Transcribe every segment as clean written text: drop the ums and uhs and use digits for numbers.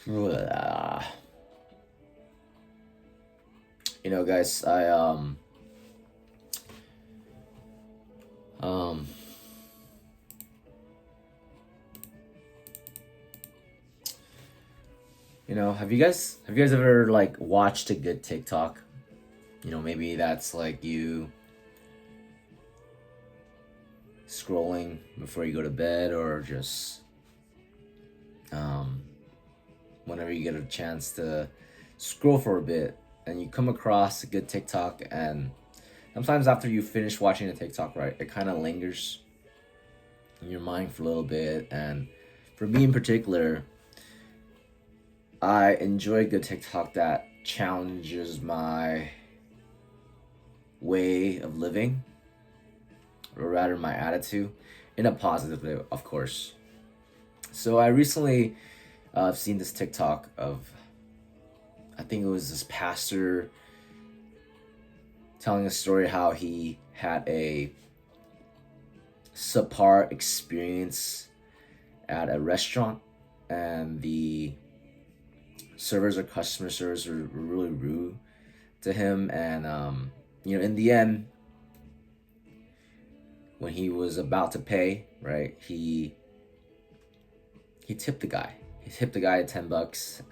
Uh, guys, um have you guys ever like watched a good TikTok? Maybe that's like you scrolling before you go to bed, or just um whenever you get a chance to scroll for a bit, and you come across a good TikTok, and sometimes after you finish watching the TikTok, right, it kind of lingers in your mind for a little bit. And for me in particular, I enjoy a good TikTok that challenges my way of living, or rather my attitude, in a positive way, of course. So I recently seen this TikTok of, I think it was this pastor telling a story how he had a subpar experience at a restaurant, and the servers or customer service were really rude to him. And in the end, when he was about to pay, right, he tipped the guy. He tipped the guy $10,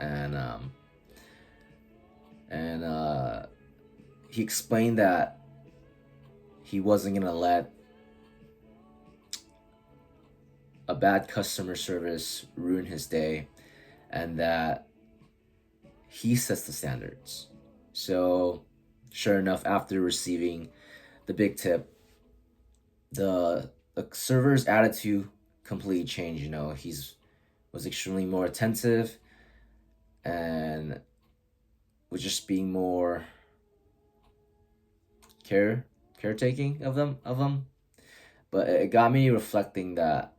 and he explained that he wasn't gonna let a bad customer service ruin his day, and that he sets the standards. So, sure enough, after receiving the big tip, the server's attitude completely changed. He's was extremely more attentive, and was just being more caretaking of them. But it got me reflecting that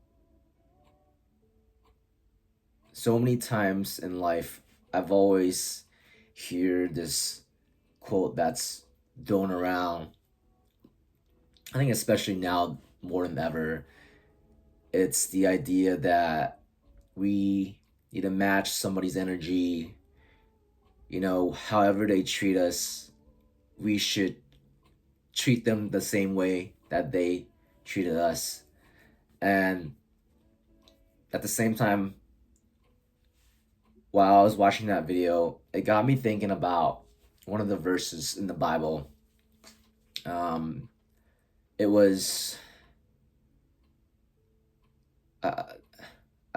so many times in life I've always hear this quote that's thrown around. I think especially now more than ever, it's the idea that we need to match somebody's energy. However they treat us, we should treat them the same way that they treated us. And at the same time, while I was watching that video, it got me thinking about one of the verses in the Bible. Um, it was, uh,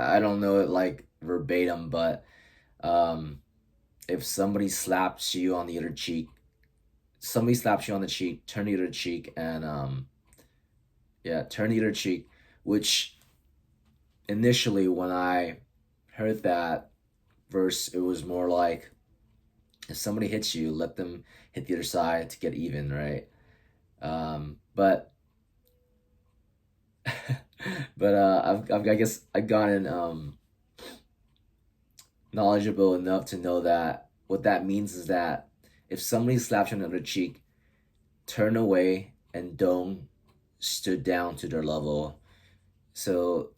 I don't know it like verbatim, but um, if somebody slaps you on the cheek, turn the other cheek, and yeah, turn the other cheek. Which initially, when I heard that verse, it was more like, if somebody hits you, let them hit the other side to get even, right? But I guess I've gotten knowledgeable enough to know that what that means is that if somebody slaps you on the other cheek, turn away and don't stood down to their level. So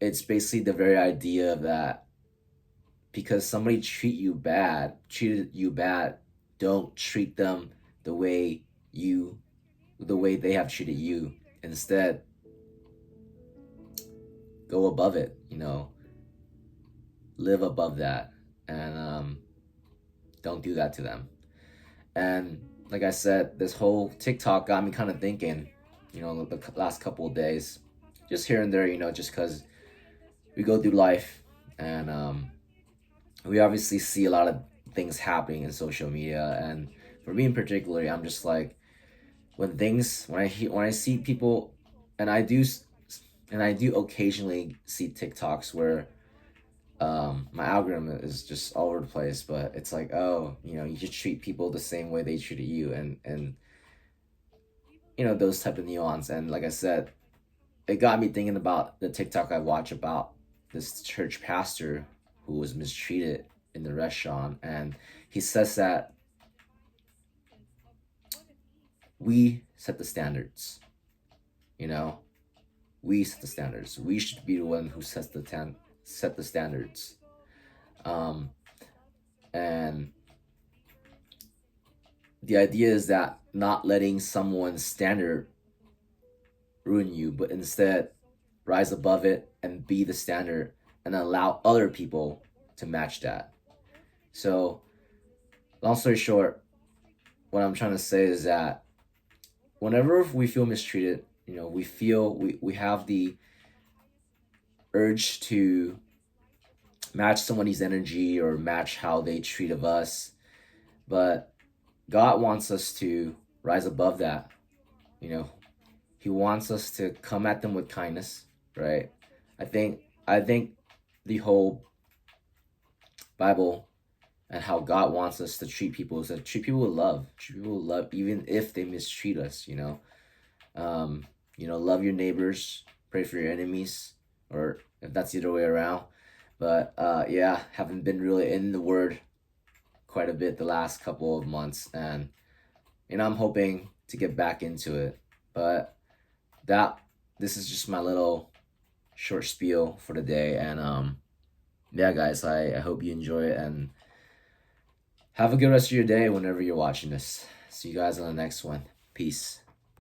it's basically the very idea of that, because somebody treated you bad, don't treat them the way you the way they have treated you. Instead, go above it, live above that, and don't do that to them. And like I said, this whole TikTok got me kind of thinking, the last couple of days, just here and there, just because we go through life, and we obviously see a lot of things happening in social media. And for me in particular, I'm just like, when I see people, and I do occasionally see TikToks where my algorithm is just all over the place, but it's like, oh, you just treat people the same way they treated you, and those type of nuance. And like I said, it got me thinking about the TikTok I watch about this church pastor who was mistreated in the restaurant. And he says that we set the standards, you know we set the standards. We should be the one who set the standards. And the idea is that not letting someone's standard ruin you, but instead rise above it and be the standard and allow other people to match that. So, long story short, what I'm trying to say is that whenever we feel mistreated, we feel we have the urge to match somebody's energy or match how they treat of us. But God wants us to rise above that. You know, He wants us to come at them with kindness, right? I think the whole Bible and how God wants us to treat people is to treat people with love. Treat people with love, even if they mistreat us. Love your neighbors, pray for your enemies, or if that's the other way around. But yeah, haven't been really in the Word quite a bit the last couple of months, and I'm hoping to get back into it. But this is just my little short spiel for the day, and yeah, guys, I hope you enjoy it and have a good rest of your day whenever you're watching this. See you guys on the next one. Peace.